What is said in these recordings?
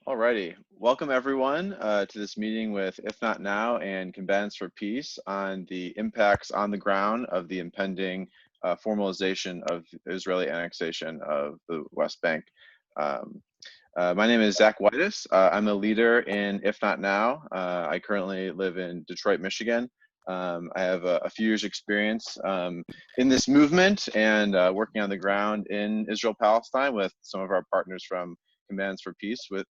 Alrighty, welcome everyone to this meeting with If Not Now and Combatants for Peace on the impacts on the ground of the impending formalization of Israeli annexation of the West Bank. My name is Zach Whitus. I'm a leader in If Not Now. I currently live in Detroit, Michigan. I have a few years experience in this movement and working on the ground in Israel-Palestine with some of our partners from Combatants for Peace with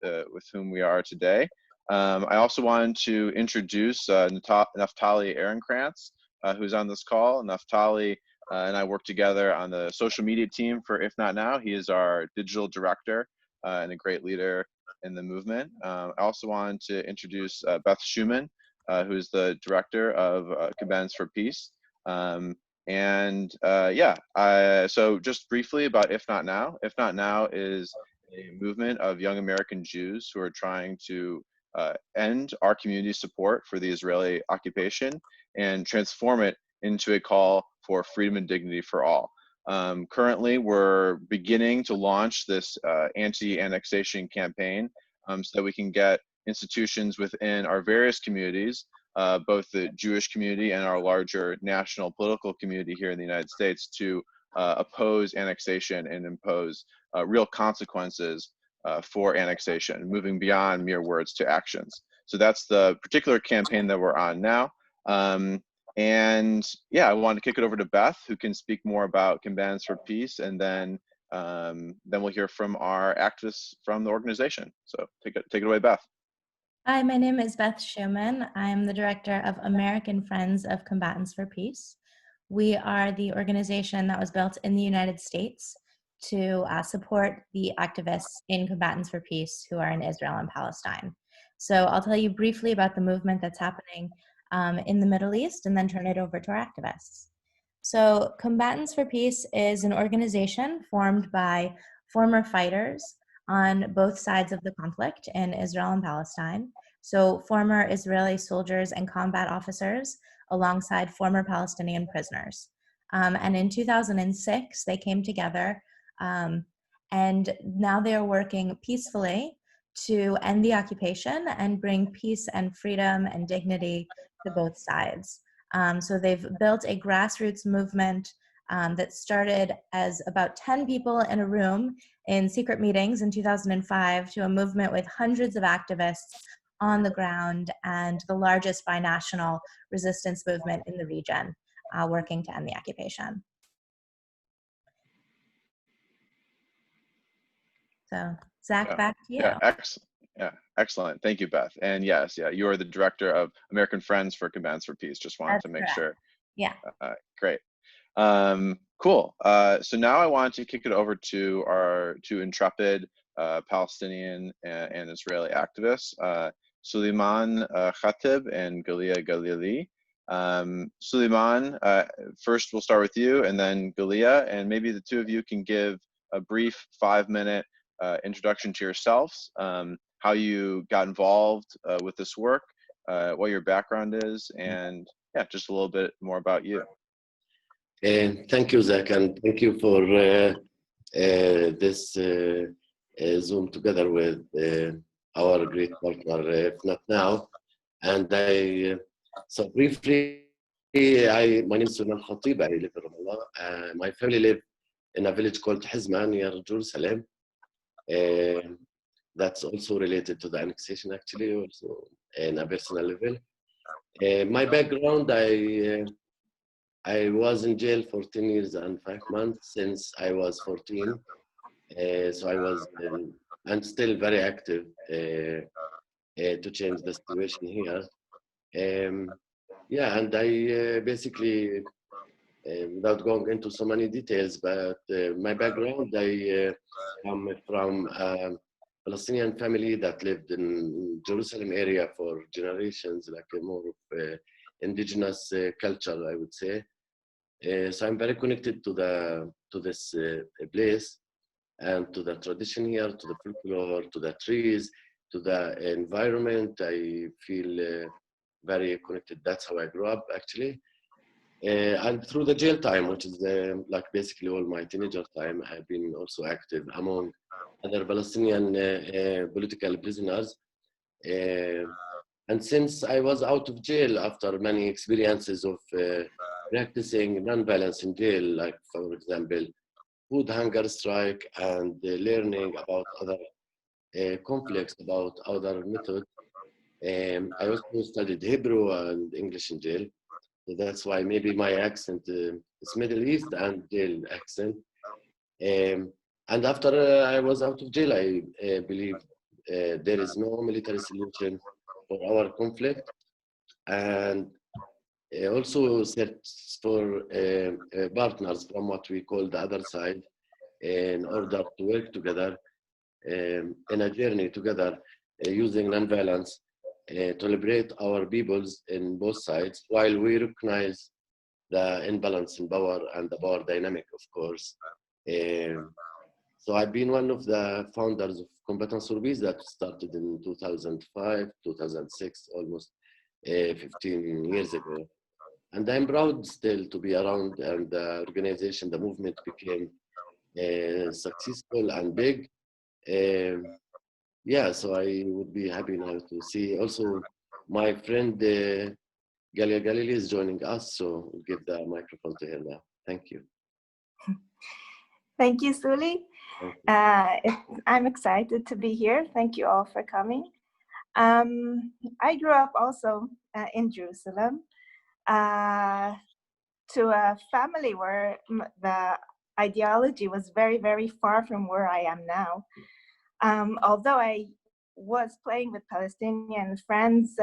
whom we are today. I also wanted to introduce Naftali Ehrenkrantz, who's on this call. Naftali and I work together on the social media team for If Not Now. He is our digital director and a great leader in the movement. I also wanted to introduce Beth Schumann, who's the director of Combatants for Peace. So just briefly about If Not Now. If Not Now is a movement of young American Jews who are trying to end our community support for the Israeli occupation and transform it into a call for freedom and dignity for all. Currently, we're beginning to launch this anti-annexation campaign so that we can get institutions within our various communities, both the Jewish community and our larger national political community here in the United States, to oppose annexation and impose real consequences for annexation, moving beyond mere words to actions. So that's the particular campaign that we're on now. I want to kick it over to Beth, who can speak more about Combatants for Peace, and then we'll hear from our activists from the organization. So take it away, Beth. Hi, my name is Beth Schumann. I'm the director of American Friends of Combatants for Peace. We are the organization that was built in the United States to support the activists in Combatants for Peace who are in Israel and Palestine. So I'll tell you briefly about the movement that's happening in the Middle East and then turn it over to our activists. So Combatants for Peace is an organization formed by former fighters on both sides of the conflict in Israel and Palestine. So former Israeli soldiers and combat officers alongside former Palestinian prisoners. And in 2006, they came together and now they are working peacefully to end the occupation and bring peace and freedom and dignity to both sides. So they've built a grassroots movement that started as about 10 people in a room in secret meetings in 2005 to a movement with hundreds of activists on the ground and the largest binational resistance movement in the region working to end the occupation. So Zach, back to you. Excellent. Thank you, Beth. And yes, you are the director of American Friends for Combatants for Peace. Just wanted to make sure. Yeah. Great. Cool. So now I want to kick it over to our two intrepid Palestinian and Israeli activists, Suleiman Khatib and Galia Galili. Suleiman, first we'll start with you, and then Galia, and maybe the two of you can give a brief 5-minute introduction to yourselves, how you got involved with this work, what your background is, and just a little bit more about you. Thank you, Zach, and thank you for this Zoom together with our great partner, If Not Now. And so briefly, my name is Suleiman Khatib. I live in Ramallah. My family live in a village called Hizma near Jerusalem. That's also related to the annexation, actually, also in a personal level. My background, I was in jail for 10 years and 5 months since I was 14. So I was, and still very active to change the situation here. And I basically, without going into so many details, but my background, I come from a Palestinian family that lived in Jerusalem area for generations, like a more of indigenous culture, I would say. So I'm very connected to this place and to the tradition here, to the folklore, to the trees, to the environment. I feel very connected. That's how I grew up, actually. And through the jail time, which is like basically all my teenager time, I've been also active among other Palestinian political prisoners. And since I was out of jail after many experiences of practicing nonviolence in jail, like for example, food hunger strike and learning about other conflicts, about other methods, I also studied Hebrew and English in jail. So that's why maybe my accent is Middle East and jail accent. And after I was out of jail, I believe there is no military solution for our conflict, and also search for partners from what we call the other side in order to work together in a journey together using nonviolence to liberate our peoples in both sides while we recognize the imbalance in power and the power dynamic, of course. So I've been one of the founders of Combatants for Peace that started in 2005, 2006, almost 15 years ago. And I'm proud still to be around, and the organization, the movement became successful and big. Yeah, so I would be happy now to see also my friend Galia Galili is joining us, so we'll give the microphone to her now. Thank you. Thank you, Suli. I'm excited to be here. Thank you all for coming. I grew up also in Jerusalem to a family where the ideology was very, very far from where I am now. Although I was playing with Palestinian friends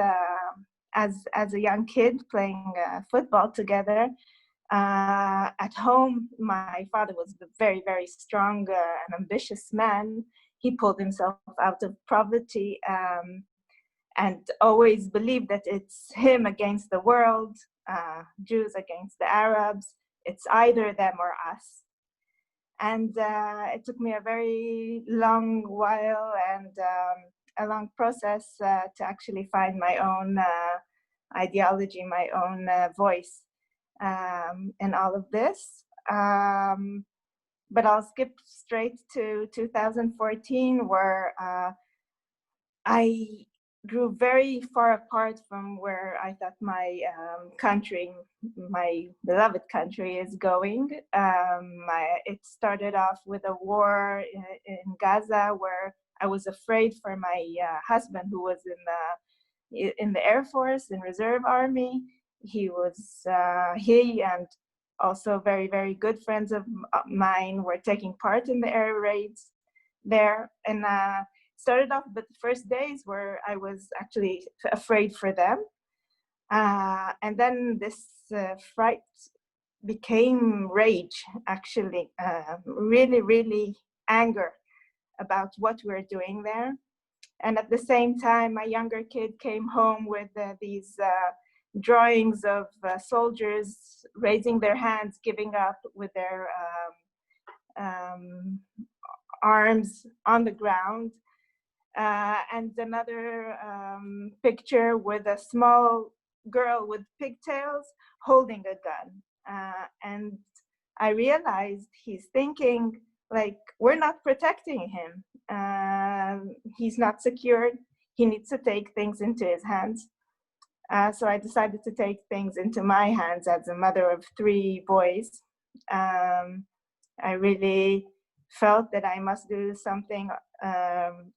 as a young kid, playing football together, at home, my father was a very, very strong and ambitious man. He pulled himself out of poverty and always believed that it's him against the world, Jews against the Arabs. It's either them or us. And it took me a very long while and a long process to actually find my own ideology, my own voice in all of this. But I'll skip straight to 2014, where I grew very far apart from where I thought my country, my beloved country, is going. It started off with a war in Gaza, where I was afraid for my husband, who was in the Air Force, in Reserve Army. He and also very, very good friends of mine were taking part in the air raids there. And started off with the first days where I was actually afraid for them. And then this fright became rage, actually, really, really anger about what we're doing there. And at the same time, my younger kid came home with these drawings of soldiers raising their hands, giving up with their arms on the ground. And another picture with a small girl with pigtails holding a gun. And I realized he's thinking, like, we're not protecting him. He's not secured. He needs to take things into his hands. So I decided to take things into my hands as a mother of 3 boys. I really felt that I must do something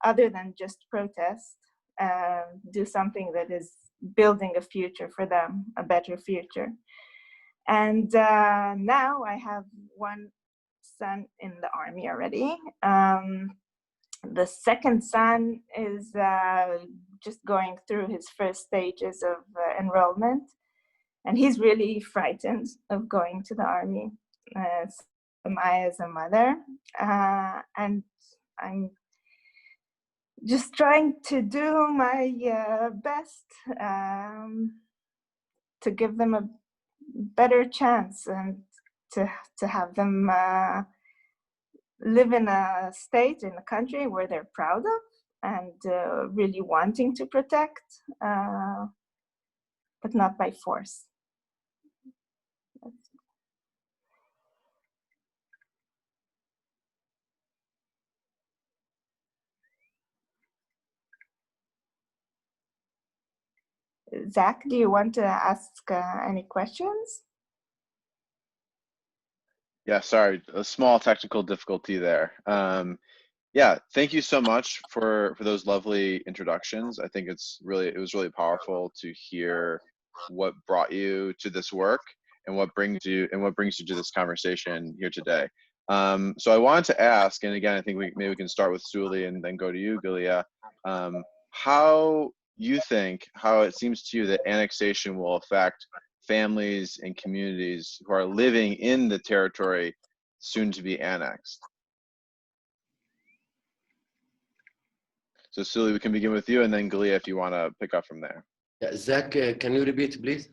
other than just protest, do something that is building a future for them, a better future. And now I have 1 son in the army already. The second son is just going through his first stages of enrollment, and he's really frightened of going to the army. So am I as a mother, and I'm just trying to do my best to give them a better chance and to have them live in a state, in a country where they're proud of and really wanting to protect, but not by force. Zach, do you want to ask any questions? Yeah, sorry, a small technical difficulty there. Yeah, thank you so much for those lovely introductions. I think it was really powerful to hear what brought you to this work and what brings you to this conversation here today. So I wanted to ask, and again, I think maybe we can start with Suli and then go to you, Galia. How it seems to you that annexation will affect families and communities who are living in the territory soon to be annexed? So Suli, we can begin with you, and then Galia, if you want to pick up from there. Yeah, Zach, can you repeat, please?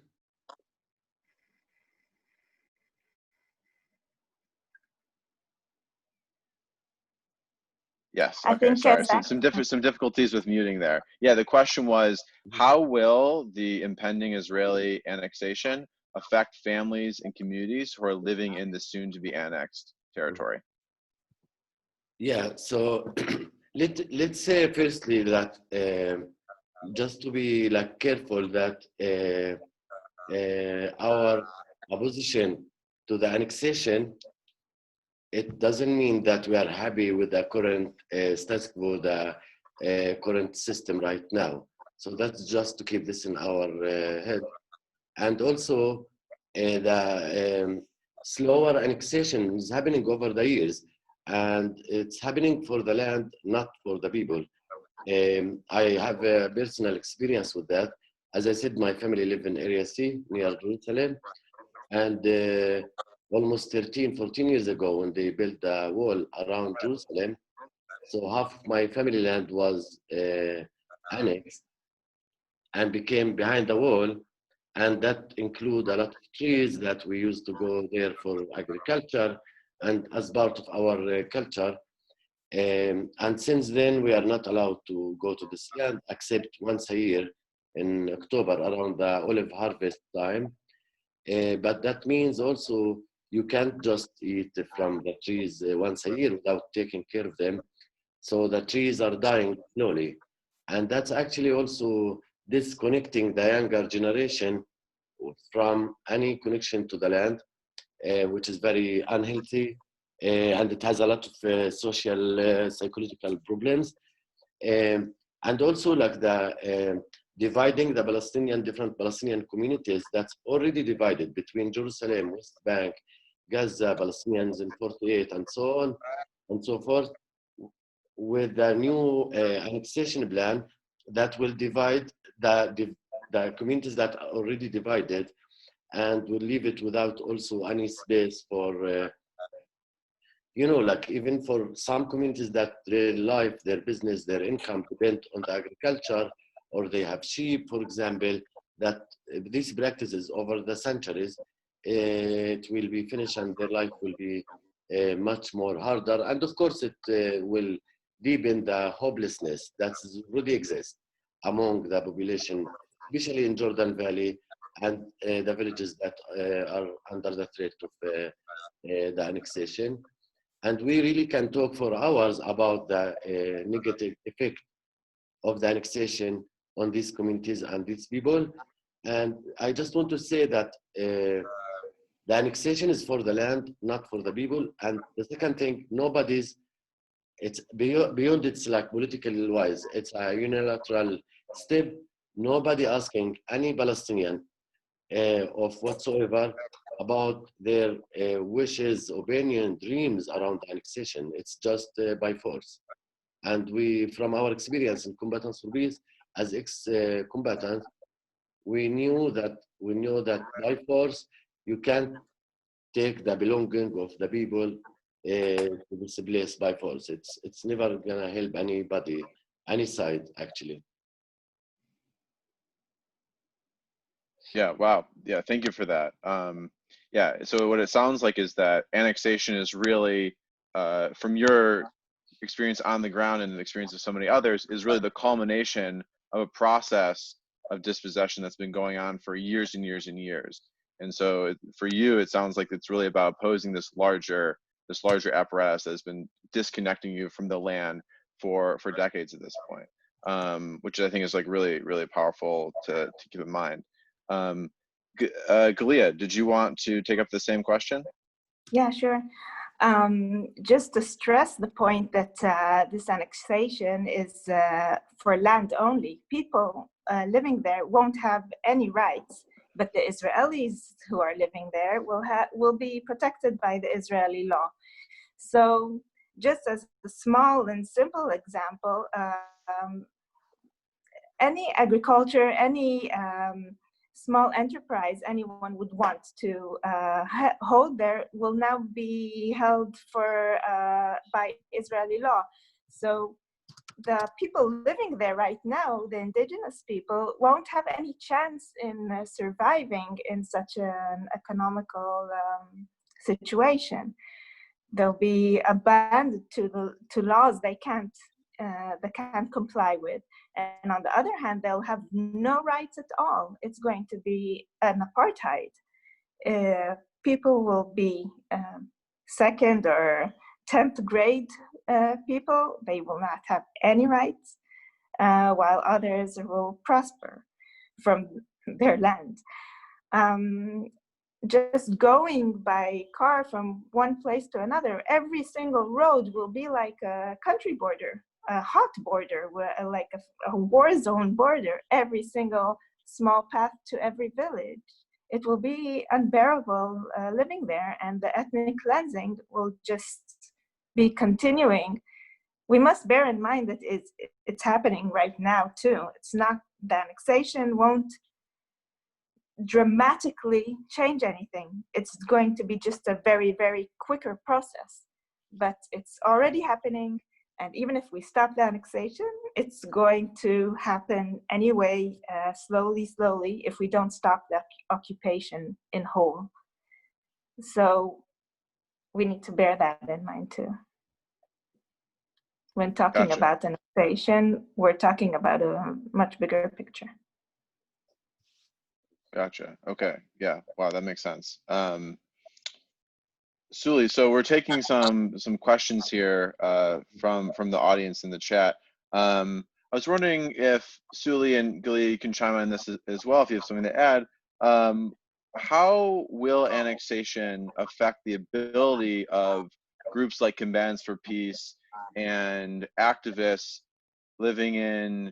Yes. I Okay. think Sorry. Zach, Some difficulties with muting there. Yeah. The question was, how will the impending Israeli annexation affect families and communities who are living in the soon-to-be annexed territory? Yeah. So let's say firstly that just to be like careful that our opposition to the annexation, it doesn't mean that we are happy with the current status quo, the current system right now. So that's just to keep this in our head. And also the slower annexation is happening over the years, and it's happening for the land, not for the people. I have a personal experience with that. As I said, my family live in Area C near Jerusalem, and almost 13, 14 years ago when they built the wall around Jerusalem, so half of my family land was annexed and became behind the wall, and that include a lot of trees that we used to go there for agriculture and as part of our culture. And since then, we are not allowed to go to this land except once a year in October around the olive harvest time. But that means also you can't just eat from the trees once a year without taking care of them. So the trees are dying slowly. And that's actually also disconnecting the younger generation from any connection to the land, which is very unhealthy. And it has a lot of social, psychological problems. And also like the dividing the different Palestinian communities that's already divided between Jerusalem, West Bank, Gaza, Palestinians in 48, and so on and so forth, with the new annexation plan that will divide the communities that are already divided, and will leave it without also any space for like even for some communities that their life, their business, their income depend on the agriculture, or they have sheep, for example, that these practices over the centuries, it will be finished and their life will be much more harder. And of course, it will deepen the hopelessness that already exists among the population, especially in Jordan Valley and the villages that are under the threat of the annexation. And we really can talk for hours about the negative effect of the annexation on these communities and these people. And I just want to say that the annexation is for the land, not for the people. And the second thing, it's beyond its like political wise, it's a unilateral step. Nobody asking any Palestinian of whatsoever about their wishes, opinion, dreams around the annexation. It's just by force. And we, from our experience in Combatants for Peace, as ex-combatants, we know that by force, you can't take the belonging of the people to this place by force. It's never gonna help anybody, any side, actually. Yeah, wow. Yeah, thank you for that. Yeah, so what it sounds like is that annexation is really, from your experience on the ground and the experience of so many others, is really the culmination of a process of dispossession that's been going on for years and years and years. And so for you, it sounds like it's really about opposing this larger apparatus that has been disconnecting you from the land for decades at this point. which I think is like really, really powerful to keep in mind. Galia, did you want to take up the same question? Yeah, sure. Just to stress the point that this annexation is for land only. People living there won't have any rights, but the Israelis who are living there will be protected by the Israeli law. So, just as a small and simple example, any agriculture, any small enterprise anyone would want to hold there will now be held for by Israeli law. So the people living there right now, the indigenous people, won't have any chance in surviving in such an economical situation. They'll be abandoned to laws they can't comply with. And on the other hand, they'll have no rights at all. It's going to be an apartheid. People will be second or 10th grade people. They will not have any rights, while others will prosper from their land. Just going by car from one place to another, every single road will be like a country border, a hot border, like a war zone border, every single small path to every village. It will be unbearable living there, and the ethnic cleansing will just be continuing. We must bear in mind that it's happening right now too. It's not, the annexation won't dramatically change anything. It's going to be just a very, very quicker process, but it's already happening. And even if we stop the annexation, it's going to happen anyway, slowly, if we don't stop the occupation in whole. So we need to bear that in mind too. When talking Gotcha. about annexation, we're talking about a much bigger picture. Gotcha. Okay. Yeah. Wow, that makes sense. Suli, so we're taking some questions here from the audience in the chat. I was wondering if Suli and Galia can chime on this as well if you have something to add. How will annexation affect the ability of groups like Combatants for Peace and activists living in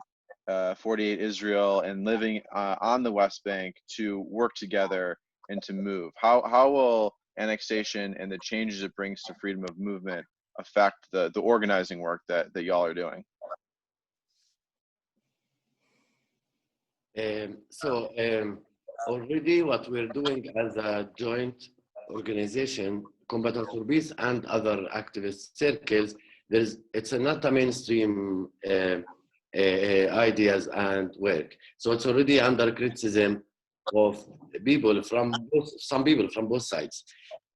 48 Israel and living on the West Bank to work together and to move? How will annexation and the changes it brings to freedom of movement affect the organizing work that y'all are doing? Already what we're doing as a joint organization, Combatants for Peace and other activist circles, it's not a mainstream ideas and work. So it's already under criticism of people some people from both sides.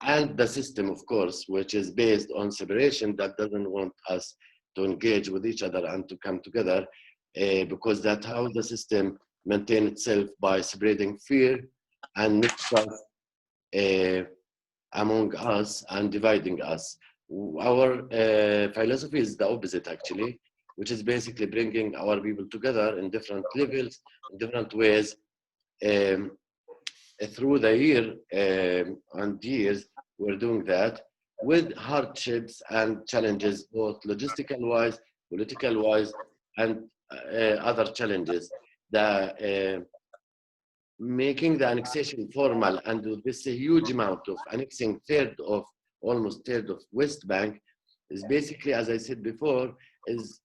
And the system, of course, which is based on separation, that doesn't want us to engage with each other and to come together, because that's how the system maintains itself, by spreading fear and mistrust among us and dividing us. Our philosophy is the opposite, actually, which is basically bringing our people together in different levels, in different ways. Through the year and years, we're doing that with hardships and challenges, both logistical-wise, political-wise, and other challenges. Making the annexation formal and with this huge amount of annexing almost third of West Bank is basically, as I said before, is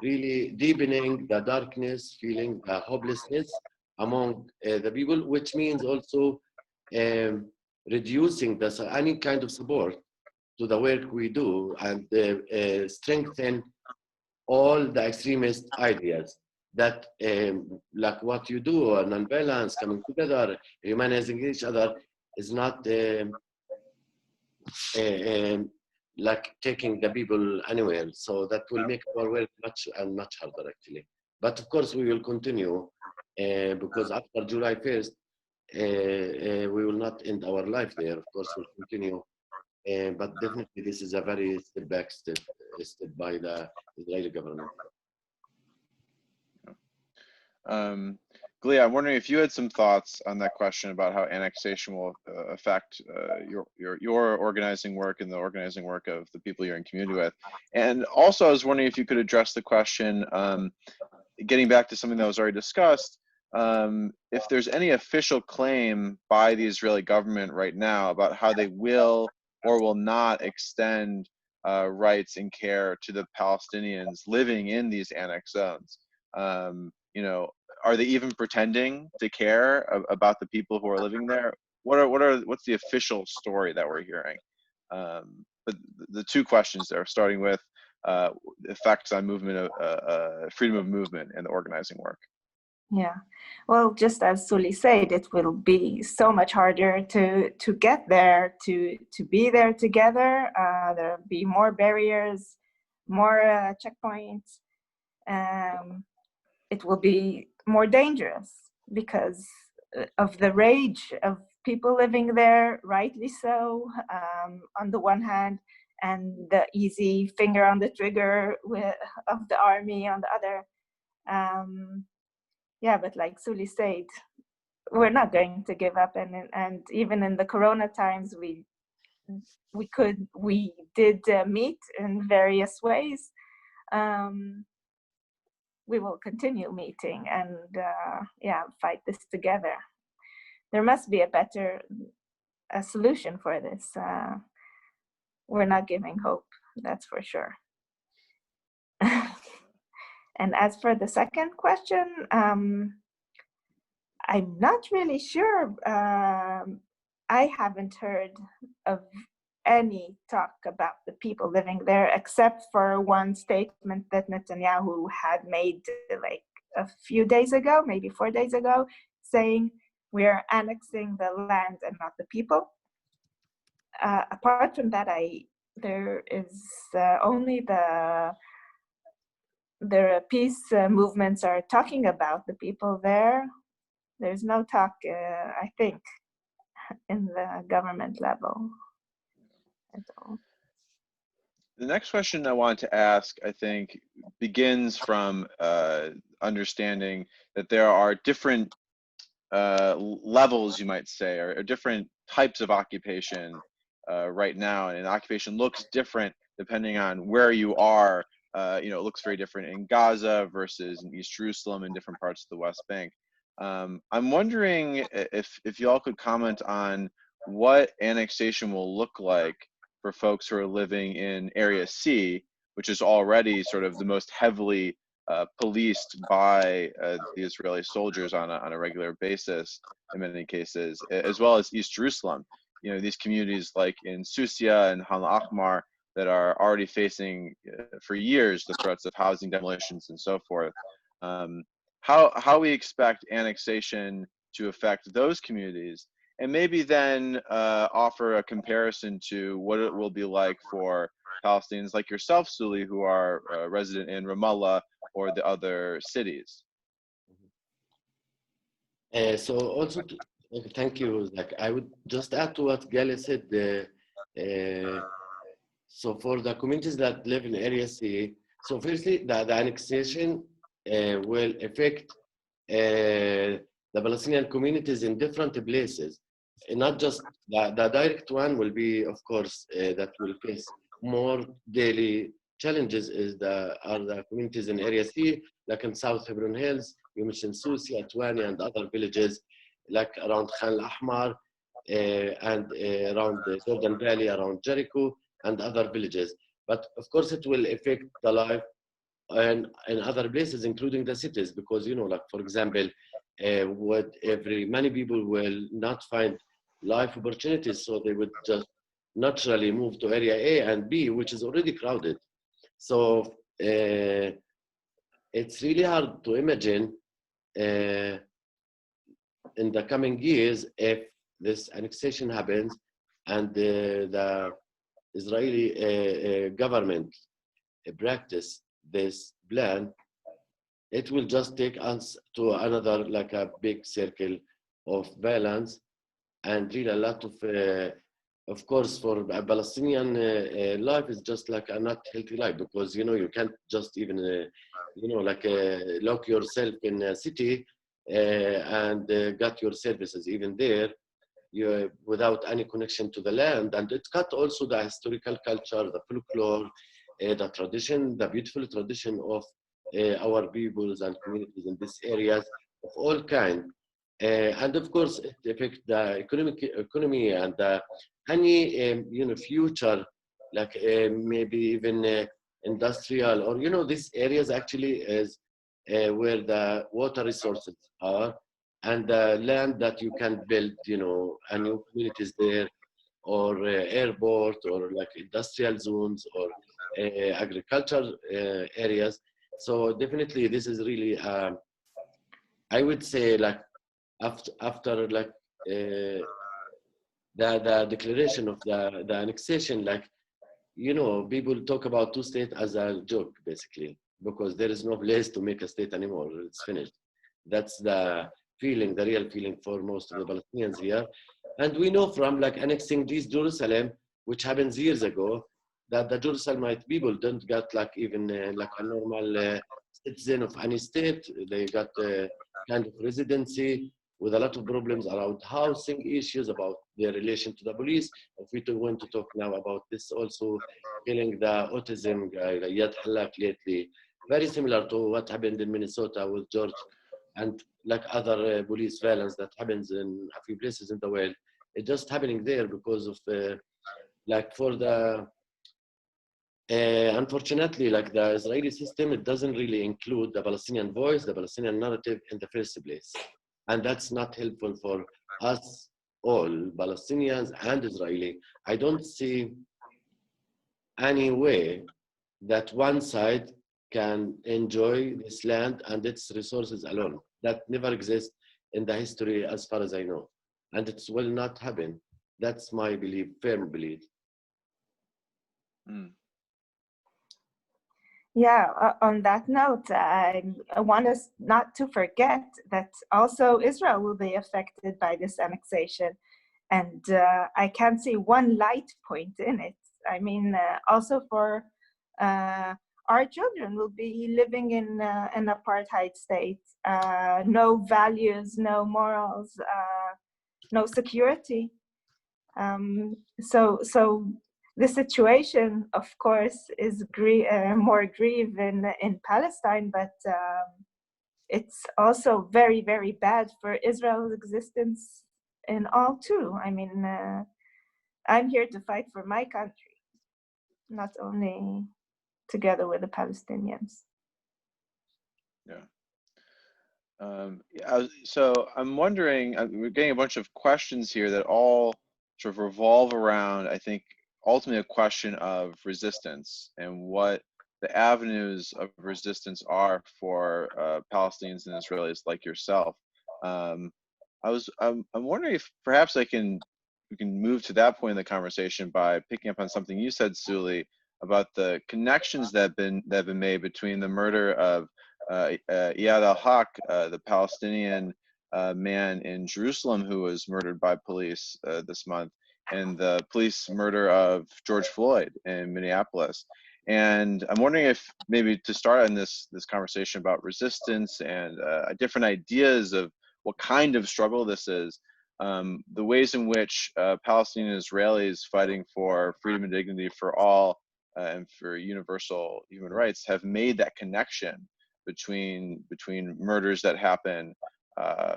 really deepening the darkness, feeling the hopelessness among the people, which means also reducing any kind of support to the work we do, and strengthen all the extremist ideas that, like what you do, non-violence, coming together, humanizing each other, is not like taking the people anywhere. So that will make our work much harder, actually. But of course, we will continue because after July 1st, we will not end our life there. Of course, we'll continue. But definitely, this is a very step by the Israeli government. Glia, I'm wondering if you had some thoughts on that question about how annexation will affect your organizing work and the organizing work of the people you're in community with. And also, I was wondering if you could address the question, getting back to something that was already discussed, if there's any official claim by the Israeli government right now about how they will or will not extend rights and care to the Palestinians living in these annexed zones. You know, are they even pretending to care about the people who are living there? What's the official story that we're hearing? But the two questions there, starting with effects on movement of freedom of movement and the organizing work. Yeah, well, just as Suli said, it will be so much harder to get there, to be there together. There'll be more barriers, more checkpoints. It will be more dangerous because of the rage of people living there, rightly so, on the one hand, and the easy finger on the trigger of the army on the other. Yeah, but like Suli said, we're not going to give up, and even in the Corona times, we did meet in various ways. We will continue meeting and yeah, fight this together. There must be a solution for this. We're not giving hope, that's for sure. And as for the second question, I'm not really sure. I haven't heard of any talk about the people living there, except for one statement that Netanyahu had made like a few days ago, maybe 4 days ago, saying we're annexing the land and not the people. Apart from that, there is only the peace movements are talking about the people there. There's no talk, I think, in the government level at all. The next question I wanted to ask, I think, begins from understanding that there are different levels, you might say, or different types of occupation right now, and occupation looks different depending on where you are. You know, it looks very different in Gaza versus in East Jerusalem and different parts of the West Bank. I'm wondering if y'all could comment on what annexation will look like for folks who are living in Area C, which is already sort of the most heavily policed by the Israeli soldiers on a regular basis in many cases, as well as East Jerusalem. You know, these communities like in Susia and Han al-Ahmar that are already facing for years the threats of housing demolitions and so forth. How we expect annexation to affect those communities, and maybe then offer a comparison to what it will be like for Palestinians like yourself, Suli, who are resident in Ramallah or the other cities. So also, thank you, Zach. I would just add to what Gali said. So for the communities that live in Area C, so firstly, the annexation will affect the Palestinian communities in different places. Not just the direct one will be, of course, that will face more daily challenges are the communities in Area C, like in South Hebron Hills, you mentioned Susi, Atwani, and other villages, like around Khan al-Ahmar, and around the Jordan Valley, around Jericho, and other villages. But of course, it will affect the life and in other places, including the cities, because, you know, like, for example, many people will not find life opportunities, so they would just naturally move to area A and B, which is already crowded. So it's really hard to imagine in the coming years if this annexation happens and the Israeli government practice this plan. It will just take us to another, like a big circle of violence, and really a lot of of course, for a Palestinian life is just like a not healthy life, because you can't just even lock yourself in a city and got your services even there, without any connection to the land. And it cut also the historical culture, the folklore, the tradition, the beautiful tradition of our peoples and communities in these areas of all kind. And of course, it affects the economy and any future, like maybe even industrial, or these areas actually is where the water resources are, and the land that you can build, a new communities there, or airport, or like industrial zones, or agriculture areas. So definitely, this is really, I would say, like after like the declaration of the annexation, like people talk about two states as a joke, basically, because there is no place to make a state anymore. It's finished. That's the feeling, the real feeling for most of the Palestinians here. And we know from like annexing this Jerusalem, which happens years ago, that the Jerusalemite people don't get like even like a normal citizen of any state. They got kind of residency with a lot of problems around housing issues, about their relation to the police. If we want to talk now about this, also killing the autism guy, Yad Halak, lately, very similar to what happened in Minnesota with George, and like other police violence that happens in a few places in the world. It's just happening there because of like for the unfortunately, like the Israeli system, it doesn't really include the Palestinian voice, the Palestinian narrative in the first place. And that's not helpful for us all, Palestinians and Israeli. I don't see any way that one side can enjoy this land and its resources alone. That never exists in the history as far as I know. And it will not happen. That's my belief, firm belief. Mm. Yeah, on that note, I want us not to forget that also Israel will be affected by this annexation. And I can't see one light point in it. I mean, also for our children will be living in an apartheid state, no values, no morals, no security. So the situation, of course, is more grieve in Palestine, but it's also very, very bad for Israel's existence in all too. I mean, I'm here to fight for my country, not only together with the Palestinians. Yeah. So I'm wondering, we're getting a bunch of questions here that all sort of revolve around, I think, ultimately a question of resistance and what the avenues of resistance are for Palestinians and Israelis like yourself. I'm wondering if perhaps we can move to that point in the conversation by picking up on something you said, Suli, about the connections that have been made between the murder of Iyad al-Haq, the Palestinian man in Jerusalem who was murdered by police this month, and the police murder of George Floyd in Minneapolis. And I'm wondering if maybe to start on this conversation about resistance and different ideas of what kind of struggle this is, the ways in which Palestinian Israelis fighting for freedom and dignity for all and for universal human rights have made that connection between murders that happen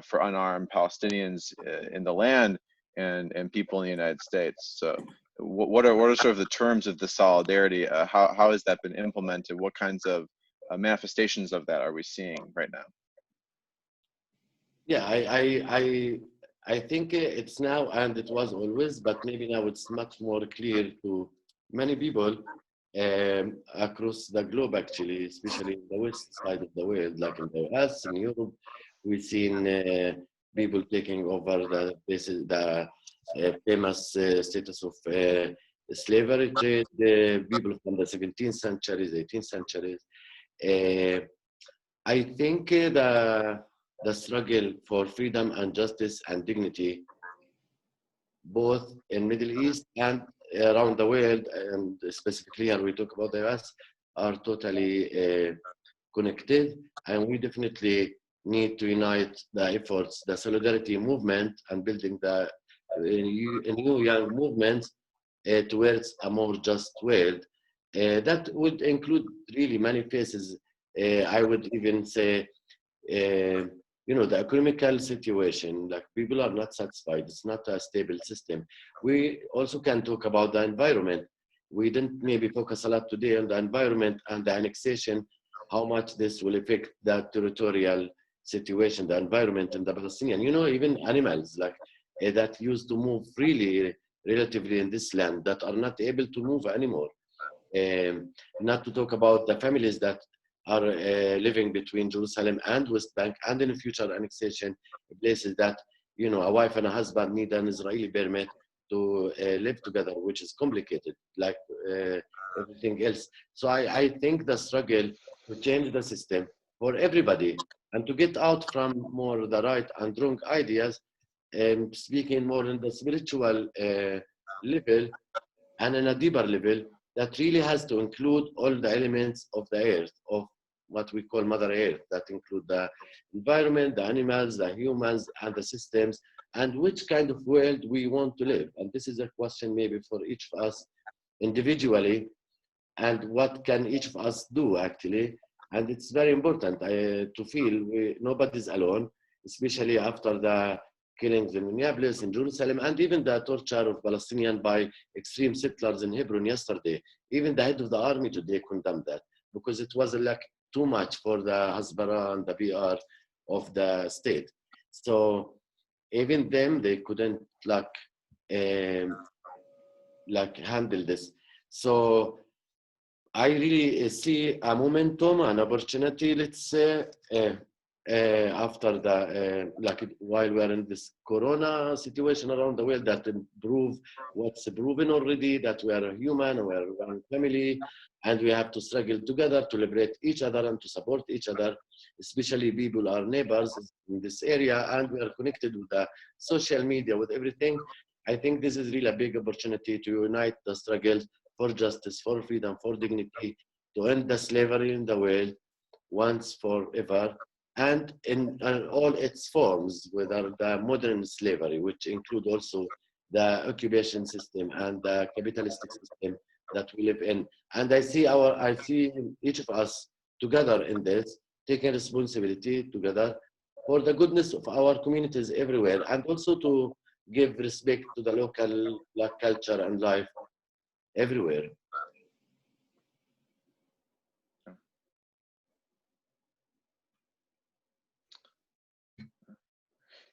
for unarmed Palestinians in the land and people in the United States. So what are sort of the terms of the solidarity? How has that been implemented? What kinds of manifestations of that are we seeing right now? Yeah, I think it's now, and it was always, but maybe now it's much more clear to many people across the globe, actually, especially in the west side of the world, like in the US, in Europe. We've seen people taking over the famous status of slavery trade, people from the 17th centuries, 18th centuries. I think the struggle for freedom and justice and dignity both in Middle East and around the world, and specifically here we talk about the US, are totally connected, and we definitely need to unite the efforts, the solidarity movement, and building the a new young movement towards a more just world. That would include really many phases. I would even say, the economical situation, like people are not satisfied. It's not a stable system. We also can talk about the environment. We didn't maybe focus a lot today on the environment and the annexation, how much this will affect the territorial situation, the environment and the Palestinian, even animals like that used to move freely relatively in this land that are not able to move anymore. Not to talk about the families that are living between Jerusalem and West Bank, and in the future annexation places that, a wife and a husband need an Israeli permit to live together, which is complicated, like everything else. So I think the struggle to change the system for everybody and to get out from more the right and wrong ideas, and speaking more in the spiritual level and in a deeper level, that really has to include all the elements of the earth, of what we call Mother Earth, that include the environment, the animals, the humans, and the systems, and which kind of world we want to live. And this is a question maybe for each of us individually, and what can each of us do actually. And it's very important to feel nobody's alone, especially after the killings in Minneapolis, in Jerusalem, and even the torture of Palestinians by extreme settlers in Hebron yesterday. Even the head of the army today condemned that, because it was like too much for the Hasbara and the PR of the state. So even them, they couldn't handle this. So I really see a momentum, an opportunity, let's say, after the, while we're in this Corona situation around the world, that improve what's proven already, that we are human, we're one family, and we have to struggle together to liberate each other and to support each other, especially people, our neighbors in this area, and we are connected with the social media, with everything. I think this is really a big opportunity to unite the struggle for justice, for freedom, for dignity, to end the slavery in the world once forever, and in all its forms, whether the modern slavery, which include also the occupation system and the capitalistic system that we live in. And I see each of us together in this, taking responsibility together for the goodness of our communities everywhere, and also to give respect to the local culture and life everywhere.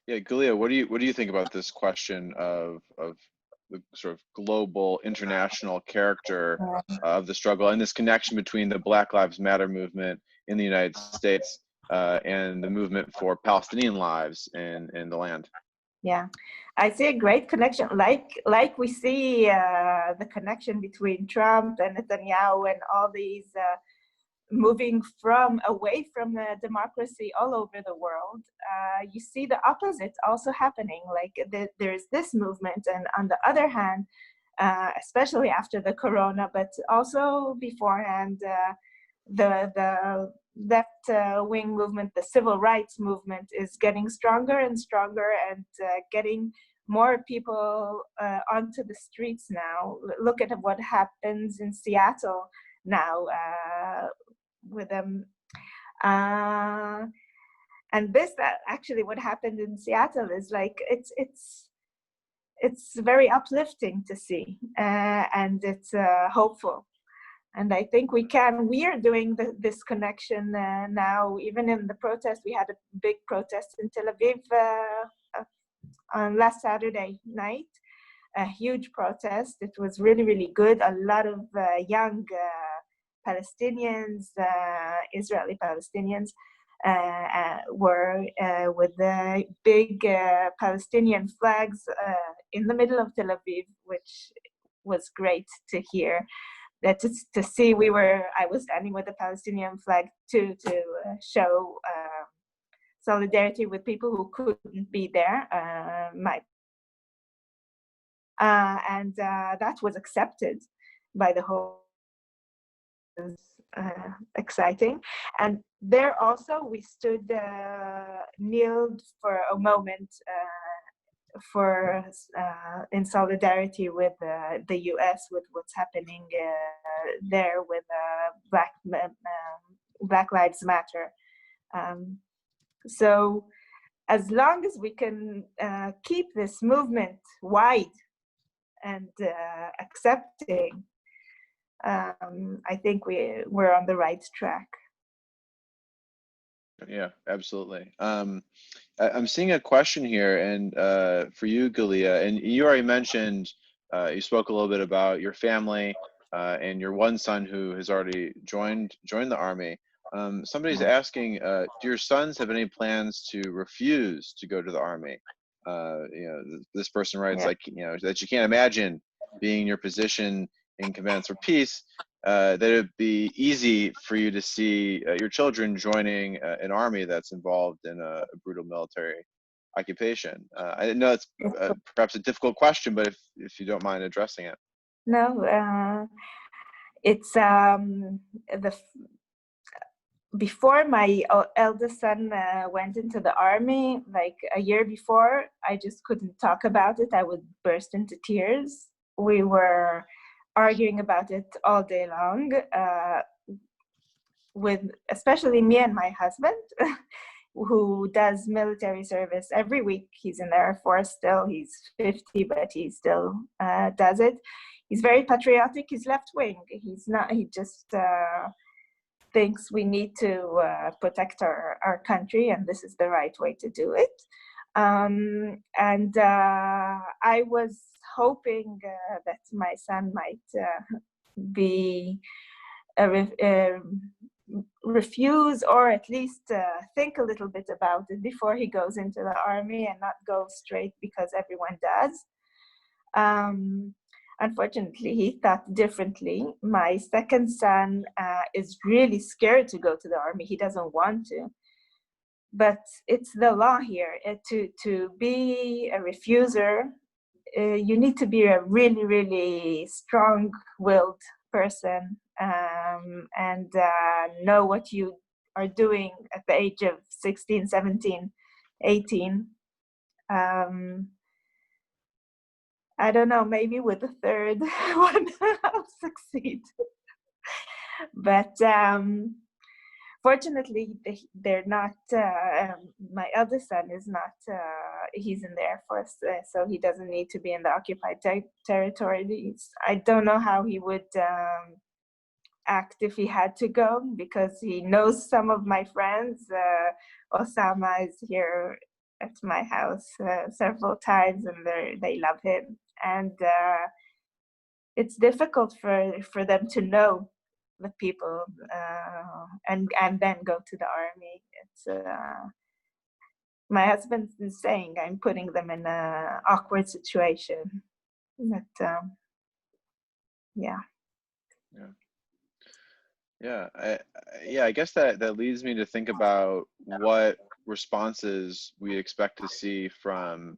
Yeah, Galia, what do you think about this question of the sort of global international character of the struggle, and this connection between the Black Lives Matter movement in the United States and the movement for Palestinian lives in the land? Yeah, I see a great connection, like we see the connection between Trump and Netanyahu and all these moving away from the democracy all over the world. You see the opposite also happening, like there's this movement, and on the other hand, especially after the corona, but also beforehand, the left-wing movement, the civil rights movement, is getting stronger and stronger, and getting more people onto the streets now. Look at what happens in Seattle now with them. And this, actually, what happened in Seattle is like, it's very uplifting to see, and it's hopeful. And I think we are doing this connection now. Even in the protest, we had a big protest in Tel Aviv on last Saturday night, a huge protest. It was really, really good. A lot of young Palestinians, Israeli Palestinians, were with the big Palestinian flags in the middle of Tel Aviv, which was great to hear. That to see, I was standing with the Palestinian flag to show solidarity with people who couldn't be there. My and that was accepted by the whole. Exciting. And there also we stood, kneeled for a moment for in solidarity with the US, with what's happening there with Black Lives Matter. So as long as we can keep this movement wide and accepting, I think we're on the right track. Yeah, absolutely. I'm seeing a question here, and for you, Galia, and you already mentioned, you spoke a little bit about your family and your one son who has already joined the Army. Somebody's asking, do your sons have any plans to refuse to go to the Army? You know, this person writes, Yeah. like, you know, that you can't imagine being in your position in Commandants for Peace, that it'd be easy for you to see your children joining an army that's involved in a brutal military occupation. I know it's perhaps a difficult question, but if you don't mind addressing it. No, it's before my eldest son went into the Army, like a year before, I just couldn't talk about it. I would burst into tears. We were arguing about it all day long, with especially me and my husband, who does military service every week. He's in the Air Force still. He's 50, but he still does it. He's very patriotic. He's left wing. He's not. He just thinks we need to protect our country, and this is the right way to do it. And I was hoping that my son might be refuse, or at least think a little bit about it before he goes into the Army, and not go straight because everyone does. Unfortunately, he thought differently. My second son is really scared to go to the Army. He doesn't want to. But it's the law here. To be a refuser, you need to be a really, really strong-willed person, and know what you are doing at the age of 16, 17, 18. I don't know, maybe with the third one I'll succeed. But fortunately, they're not, my eldest son is not, he's in the Air Force, so he doesn't need to be in the occupied territories. I don't know how he would act if he had to go, because he knows some of my friends. Osama is here at my house several times, and they love him. And it's difficult for them to know the people and then go to the Army. It's my husband is saying I'm putting them in an awkward situation. But yeah. I guess that leads me to think about what responses we expect to see from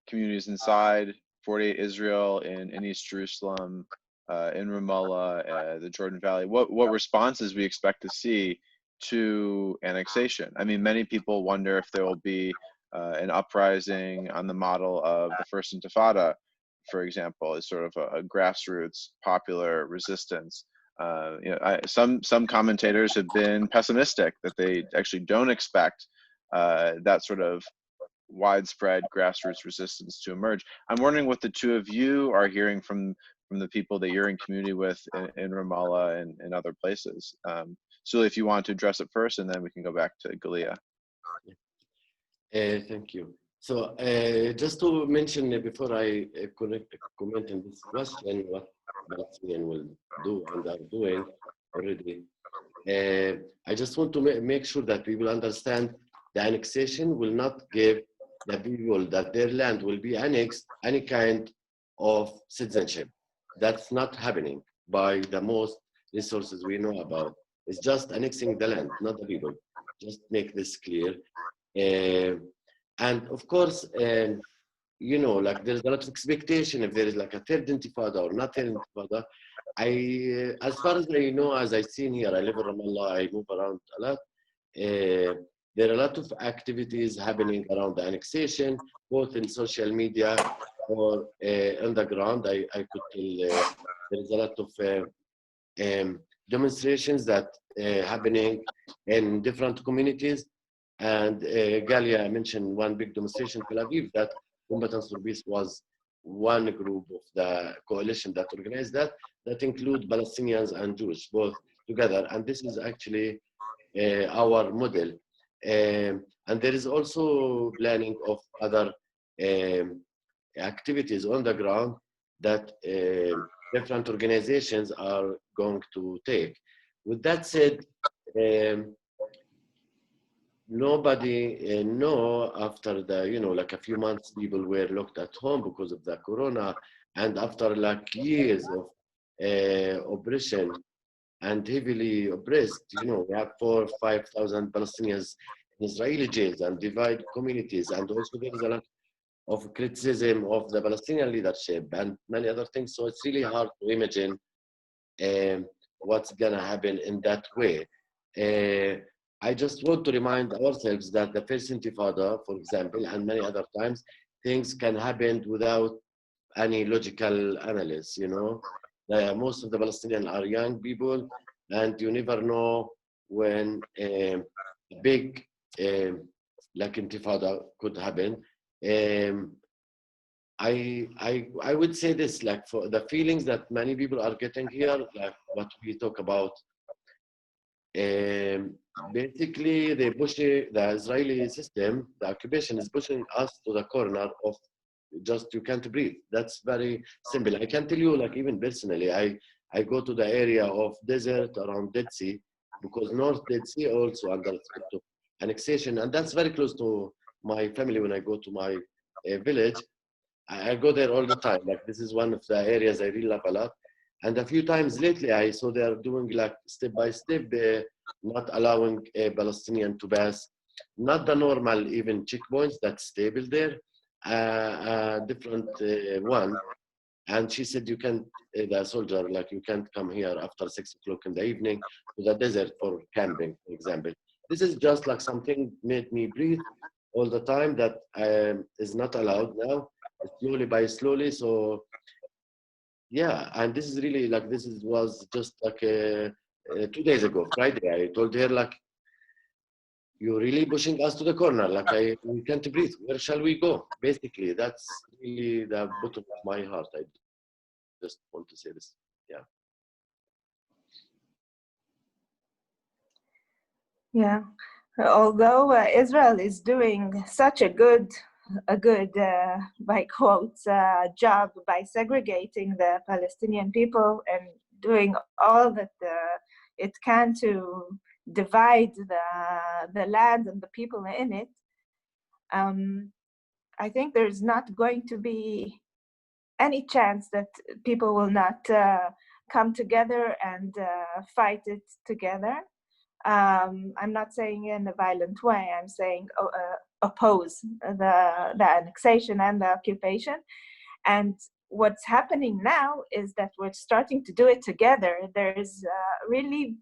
communities inside 48 Israel, in East Jerusalem, in Ramallah, the Jordan Valley. What responses we expect to see to annexation? I mean, many people wonder if there will be an uprising on the model of the First Intifada, for example, as sort of a grassroots popular resistance. You know, some commentators have been pessimistic that they actually don't expect that sort of widespread grassroots resistance to emerge. I'm wondering what the two of you are hearing from the people that you're in community with in Ramallah and other places. Suli, if you want to address it first, and then we can go back to Galia. Thank you. So just to mention before I comment on this question, what Palestinians will do and are doing already, I just want to make sure that people understand the annexation will not give the people that their land will be annexed any kind of citizenship. That's not happening by the most resources we know about. It's just annexing the land, not the people. Just make this clear. And of course, you know, like there's a lot of expectation if there is like a third intifada or not third intifada. As far as I know, as I've seen here, I live in Ramallah, I move around a lot. There are a lot of activities happening around the annexation, both in social media or on the ground. I could tell there is a lot of demonstrations that happening in different communities. And Galia mentioned one big demonstration in Tel Aviv that Combatants for Peace was one group of the coalition that organized that include Palestinians and Jews both together. And this is actually our model. And there is also planning of other activities on the ground that different organizations are going to take. With that said, nobody know after the, you know, like a few months people were locked at home because of the corona, and after like years of oppression and heavily oppressed, you know, we have 4,000 or 5,000 Palestinians in Israeli jails and divide communities, and also there is a lot of criticism of the Palestinian leadership and many other things. So it's really hard to imagine what's gonna happen in that way. I just want to remind ourselves that the first intifada, for example, and many other times, things can happen without any logical analysis, you know. Most of the Palestinians are young people, and you never know when a big like intifada could happen. I would say this, like for the feelings that many people are getting here, like what we talk about, basically they push the Israeli system, the occupation is pushing us to the corner of just you can't breathe. That's very simple. I can tell you, like even personally, I go to the area of desert around Dead Sea, because North Dead Sea also under threat of annexation, and that's very close to my family. When I go to my village, I go there all the time. Like this is one of the areas I really love a lot. And a few times lately, I saw they are doing like step by step, not allowing a Palestinian to pass, not the normal even checkpoints that's stable there, different one. And she said, you can't, the soldier, like you can't come here after 6 o'clock in the evening to the desert for camping, for example. This is just like something made me breathe all the time that is not allowed now, slowly by slowly. So yeah, and this is really like, was just like 2 days ago, Friday, I told her like, you're really pushing us to the corner, like we can't breathe, where shall we go? Basically, that's really the bottom of my heart. I just want to say this, yeah. Yeah, although Israel is doing such a good by quotes, job by segregating the Palestinian people and doing all that it can to divide the land and the people in it, I think there's not going to be any chance that people will not come together and fight it together. I'm not saying in a violent way, I'm saying oppose the annexation and the occupation. And what's happening now is that we're starting to do it together. There's really,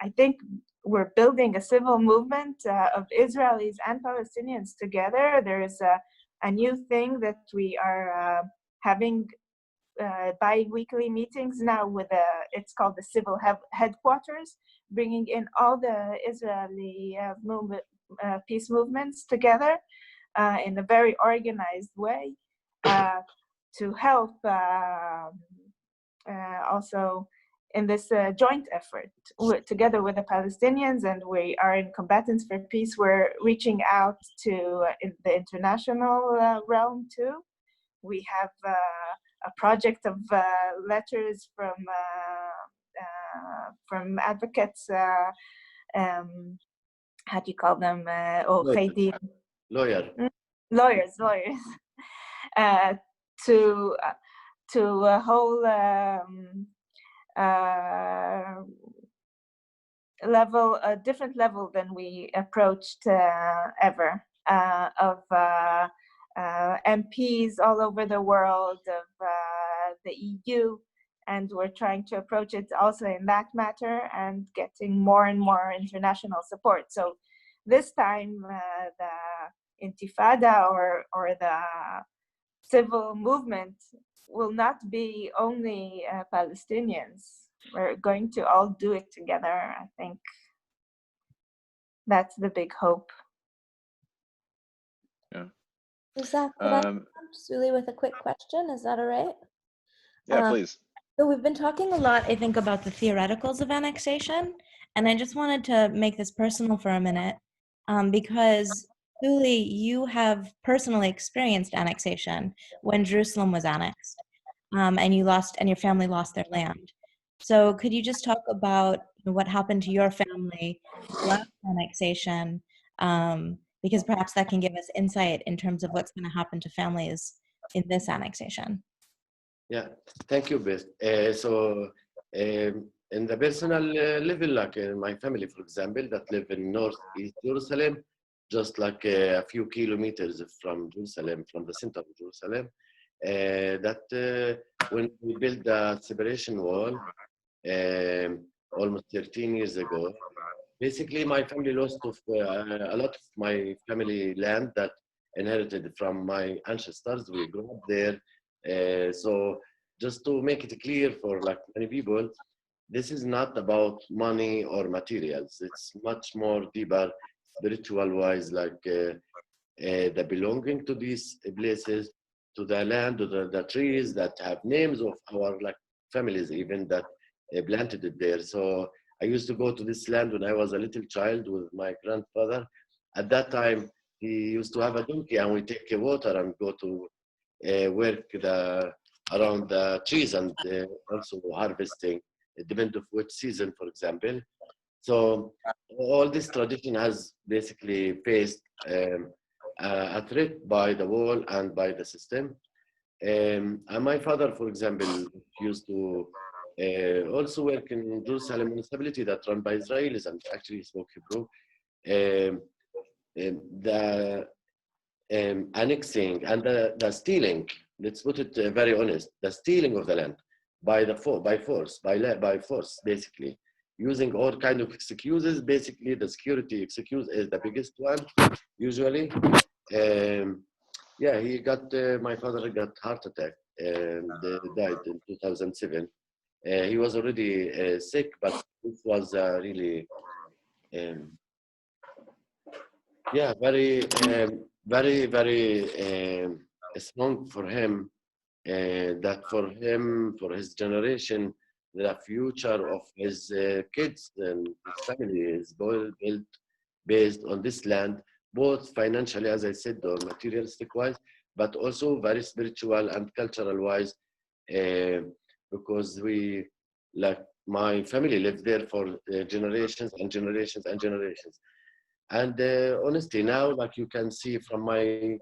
I think we're building a civil movement of Israelis and Palestinians together. There's a new thing that we are having bi-weekly meetings now with it's called the civil headquarters, bringing in all the Israeli peace movements together in a very organized way to help also in this joint effort together with the Palestinians. And we are in Combatants for Peace. We're reaching out to the international realm too. We have a project of letters from advocates, how do you call them? Lawyers, to a whole level, a different level than we approached ever, of MPs all over the world of the EU, and we're trying to approach it also in that matter and getting more and more international support. So this time, the Intifada or the civil movement will not be only Palestinians. We're going to all do it together. I think that's the big hope. Yeah. Zach, could I prompt Suli with a quick question? Is that all right? Yeah, please. So we've been talking a lot, I think, about the theoreticals of annexation, and I just wanted to make this personal for a minute, because Suli, you have personally experienced annexation when Jerusalem was annexed, and your family lost their land. So could you just talk about what happened to your family last annexation, because perhaps that can give us insight in terms of what's going to happen to families in this annexation. Yeah, thank you, Beth. In the personal level, like in my family, for example, that live in northeast Jerusalem, just like a few kilometers from Jerusalem, from the center of Jerusalem, when we built the separation wall almost 13 years ago, basically my family lost a lot of my family land that inherited from my ancestors. We grew up there. So just to make it clear for like many people, this is not about money or materials. It's much more deeper, spiritual wise, like the belonging to these places, to the land, to the trees that have names of our like families even that planted it there. So I used to go to this land when I was a little child with my grandfather. At that time, he used to have a donkey and we take water and go to work around the trees and also harvesting. It depends on which season, for example. So all this tradition has basically faced a threat by the wall and by the system. And my father, for example, used to also work in Jerusalem municipality that run by Israelis and actually spoke Hebrew. The annexing and the stealing, let's put it very honest, the stealing of the land by force, basically, using all kind of excuses. Basically, the security excuse is the biggest one, usually. Yeah, my father got heart attack and died in 2007. He was already sick, but this was really, yeah, very strong for him. That for him, for his generation, the future of his kids and his family is built based on this land, both financially, as I said, or materialistic wise, but also very spiritual and cultural wise, because like my family lived there for generations and generations and generations. And honestly, now, like you can see from my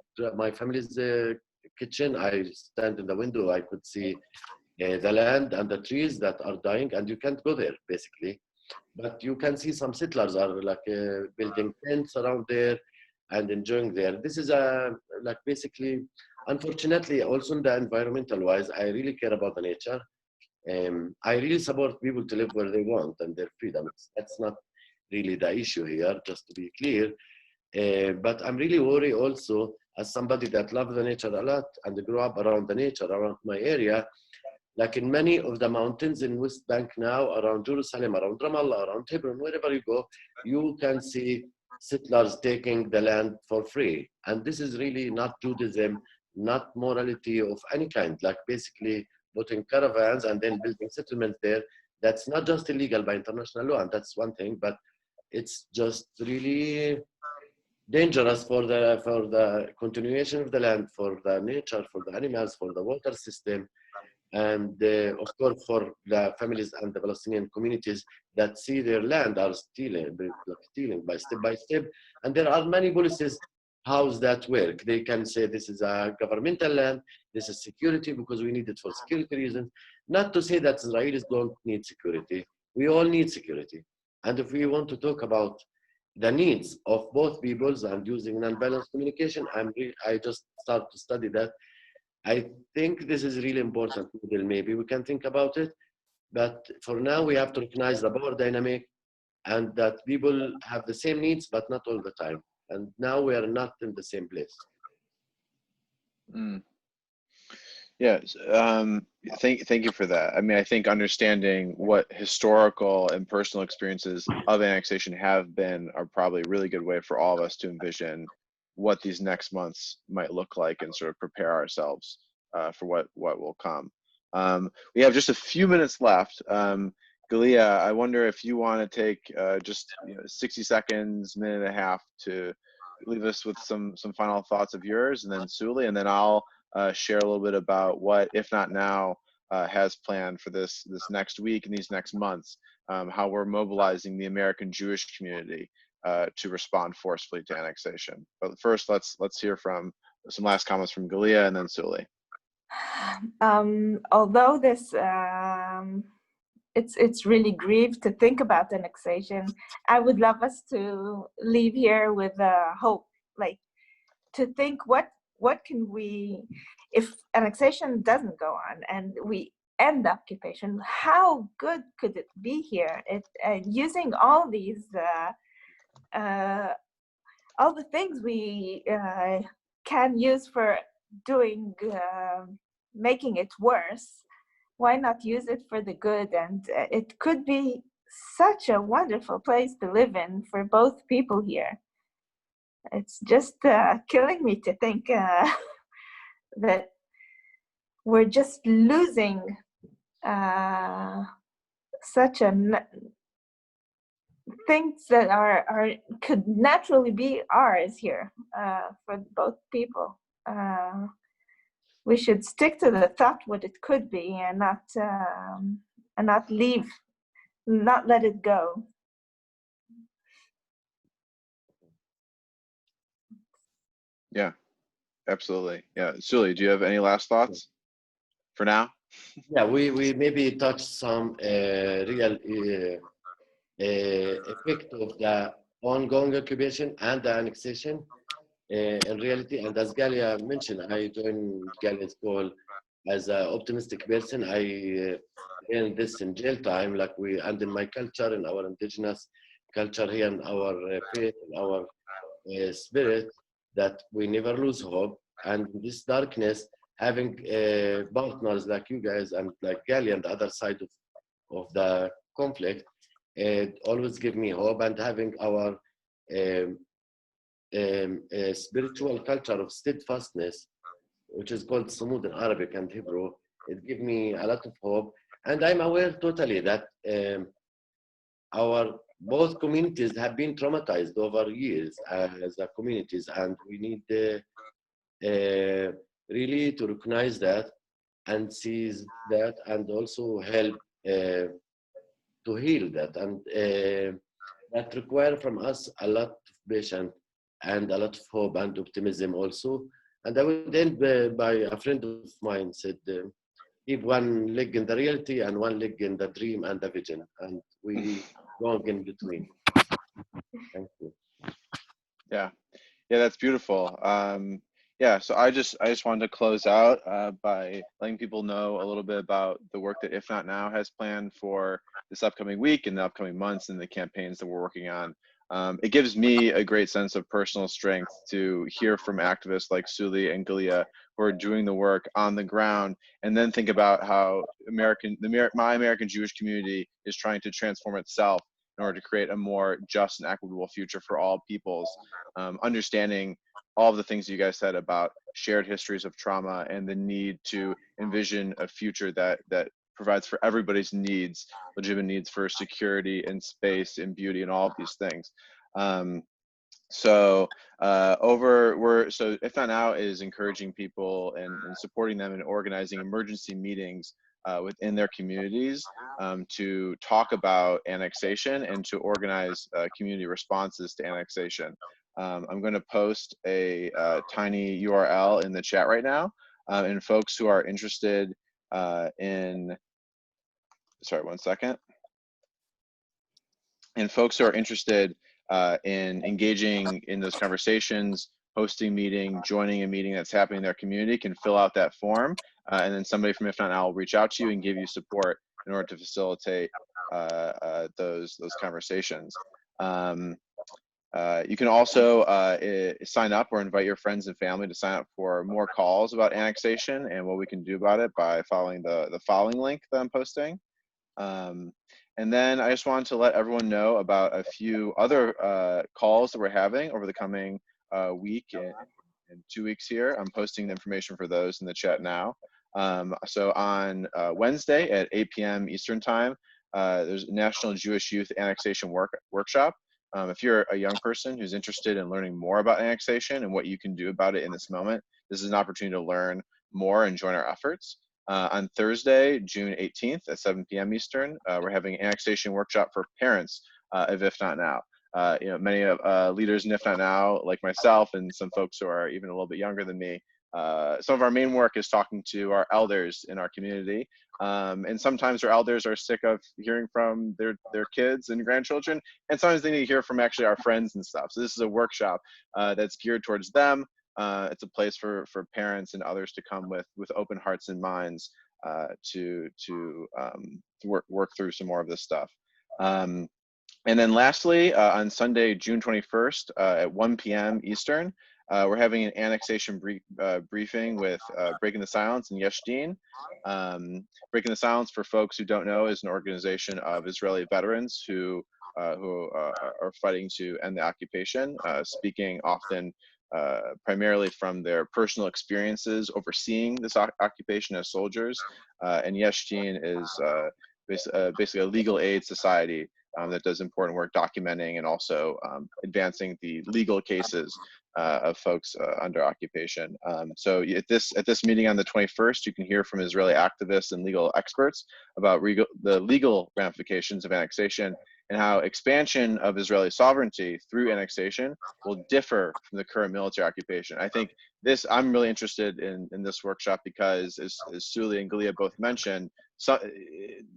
family's kitchen, I stand in the window, I could see the land and the trees that are dying, and you can't go there, basically. But you can see some settlers are like building tents around there and enjoying there. This is like basically, unfortunately, also in the environmental wise, I really care about the nature. I really support people to live where they want and their freedoms. That's not really the issue here, just to be clear. But I'm really worried also, as somebody that loves the nature a lot and grew up around the nature around my area, like in many of the mountains in West Bank now, around Jerusalem, around Ramallah, around Hebron, wherever you go, you can see settlers taking the land for free. And this is really not Judaism, not morality of any kind, like basically putting caravans and then building settlements there. That's not just illegal by international law, and that's one thing, but it's just really dangerous for the continuation of the land, for the nature, for the animals, for the water system, and of course for the families and the Palestinian communities that see their land are stealing by step. And there are many policies how that work. They can say this is a governmental land, this is security because we need it for security reasons. Not to say that Israelis don't need security. We all need security. And if we want to talk about the needs of both peoples and using non-violent communication. I just start to study that. I think this is really important. Maybe we can think about it, but for now we have to recognize the power dynamic and that people have the same needs, but not all the time. And now we are not in the same place. Mm. Yes, thank you for that. I mean, I think understanding what historical and personal experiences of annexation have been are probably a really good way for all of us to envision what these next months might look like and sort of prepare ourselves for what will come. We have just a few minutes left. Galia, I wonder if you want to take just 60 seconds, minute and a half to leave us with some final thoughts of yours, and then Suli, and then I'll share a little bit about what If Not Now has planned for this next week and these next months, how we're mobilizing the American Jewish community to respond forcefully to annexation. But first, let's hear from some last comments from Galia and then Suli. Although this it's really grief to think about annexation, I would love us to leave here with hope, like to think what can we, if annexation doesn't go on and we end occupation, how good could it be here? Using all these all the things we can use for doing making it worse, why not use it for the good? And it could be such a wonderful place to live in for both people here. It's just killing me to think that we're just losing such things that could naturally be ours here for both people. We should stick to the thought what it could be and not leave, not let it go. Yeah, absolutely. Yeah, Suli, do you have any last thoughts for now? Yeah, we maybe touch some real effect of the ongoing occupation and the annexation in reality. And as Galia mentioned, I joined Galia's call as an optimistic person. I learned this in jail time, like and in my culture, in our indigenous culture here, in our faith, in our spirit, that we never lose hope. And in this darkness, having partners like you guys and like Galia and the other side of the conflict, it always give me hope. And having our spiritual culture of steadfastness, which is called Sumud in Arabic and Hebrew, it gives me a lot of hope. And I'm aware totally that our both communities have been traumatized over years as a communities, and we need really to recognize that and seize that, and also help to heal that. And that require from us a lot of patience and a lot of hope and optimism also. And I would end by a friend of mine said, keep one leg in the reality and one leg in the dream and the vision, and we go in between. Thank you. Yeah, that's beautiful. Yeah, so I just wanted to close out by letting people know a little bit about the work that If Not Now has planned for this upcoming week and the upcoming months and the campaigns that we're working on. It gives me a great sense of personal strength to hear from activists like Suli and Galia who are doing the work on the ground, and then think about how my American Jewish community is trying to transform itself in order to create a more just and equitable future for all peoples. Understanding all of the things you guys said about shared histories of trauma and the need to envision a future that provides for everybody's needs, legitimate needs for security and space and beauty and all of these things. So If Not Now is encouraging people and supporting them in organizing emergency meetings within their communities to talk about annexation and to organize community responses to annexation. I'm going to post a tiny URL in the chat right now, and folks who are interested sorry, one second. And folks who are interested in engaging in those conversations, hosting meeting, joining a meeting that's happening in their community, can fill out that form, and then somebody from If Not Now will reach out to you and give you support in order to facilitate those conversations. You can also sign up or invite your friends and family to sign up for more calls about annexation and what we can do about it by following the following link that I'm posting. And then I just wanted to let everyone know about a few other calls that we're having over the coming week and 2 weeks here. I'm posting the information for those in the chat now. So on Wednesday at 8 p.m. Eastern Time, there's a National Jewish Youth Annexation Workshop. If you're a young person who's interested in learning more about annexation and what you can do about it in this moment, this is an opportunity to learn more and join our efforts. On Thursday, June 18th at 7 p.m. Eastern, we're having an annexation workshop for parents of If Not Now. Many leaders in If Not Now, like myself and some folks who are even a little bit younger than me, some of our main work is talking to our elders in our community. And sometimes our elders are sick of hearing from their kids and grandchildren, and sometimes they need to hear from actually our friends and stuff. So this is a workshop that's geared towards them. It's a place for parents and others to come with open hearts and minds to work through some more of this stuff. And then lastly, on Sunday, June 21st at 1 p.m. Eastern, we're having an annexation briefing with Breaking the Silence and Yesh Din. Breaking the Silence, for folks who don't know, is an organization of Israeli veterans who are fighting to end the occupation, speaking often primarily from their personal experiences overseeing this occupation as soldiers. And Yesh Din is basically a legal aid society that does important work documenting and also advancing the legal cases of folks under occupation. So at this meeting on the 21st, you can hear from Israeli activists and legal experts about the legal ramifications of annexation and how expansion of Israeli sovereignty through annexation will differ from the current military occupation. I think I'm really interested in this workshop because, as Suli and Galia both mentioned,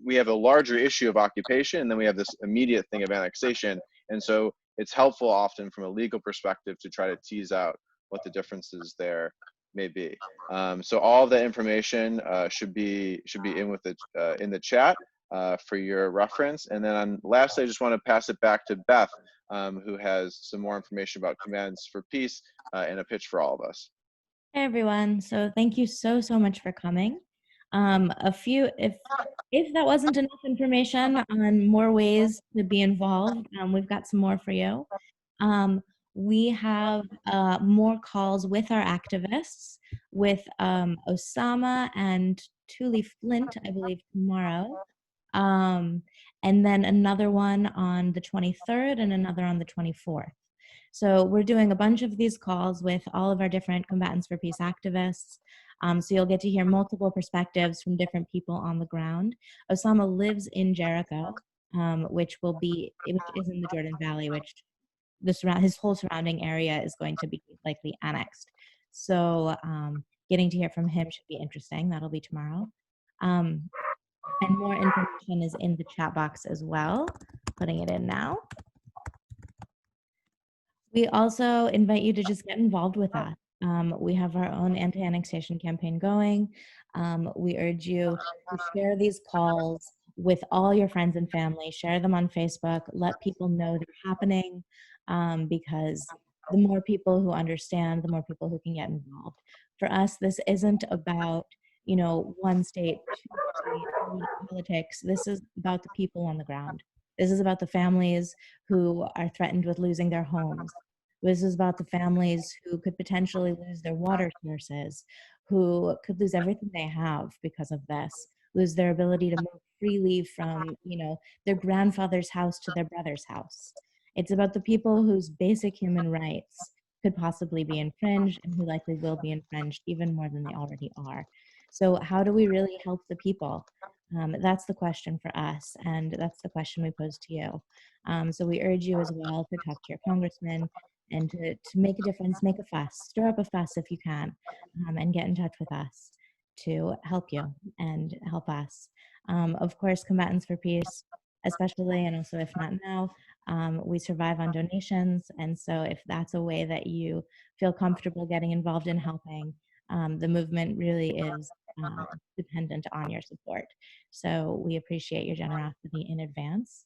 we have a larger issue of occupation, and then we have this immediate thing of annexation. And so it's helpful often from a legal perspective to try to tease out what the differences there may be. So all of that information should be in the chat for your reference. And then lastly, I just want to pass it back to Beth, who has some more information about Commands for Peace and a pitch for all of us. Hey everyone, so thank you so much for coming. If that wasn't enough information on more ways to be involved, we've got some more for you. We have more calls with our activists, with Osama and Tuli Flint, I believe, tomorrow. And then another one on the 23rd and another on the 24th. So we're doing a bunch of these calls with all of our different Combatants for Peace activists. So you'll get to hear multiple perspectives from different people on the ground. Osama lives in Jericho, which is in the Jordan Valley, which his whole surrounding area is going to be likely annexed. So getting to hear from him should be interesting. That'll be tomorrow. And more information is in the chat box as well. Putting it in now. We also invite you to just get involved with us. We have our own anti-annexation campaign going. We urge you to share these calls with all your friends and family. Share them on Facebook. Let people know they're happening, because the more people who understand, the more people who can get involved. For us, this isn't about one state, two state politics. This is about the people on the ground. This is about the families who are threatened with losing their homes. This is about the families who could potentially lose their water sources, who could lose everything they have because of this, lose their ability to move freely from, their grandfather's house to their brother's house. It's about the people whose basic human rights could possibly be infringed and who likely will be infringed even more than they already are. So how do we really help the people? That's the question for us, and that's the question we pose to you. So we urge you as well to talk to your congressman and to make a difference, make a fuss, stir up a fuss if you can, and get in touch with us to help you and help us. Of course, Combatants for Peace especially, and also if not now. We survive on donations, and so if that's a way that you feel comfortable getting involved in helping, the movement really is dependent on your support. So we appreciate your generosity in advance.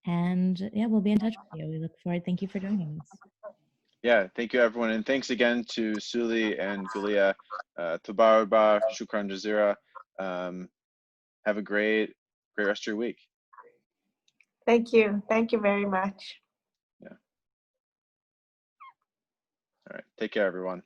And yeah, we'll be in touch with you. We look forward. Thank you for joining us. Yeah, thank you everyone. And thanks again to Suli and Gulia. Tabarba, Shukran Jazira. Have a great rest of your week. Thank you. Thank you very much. Yeah. All right. Take care, everyone.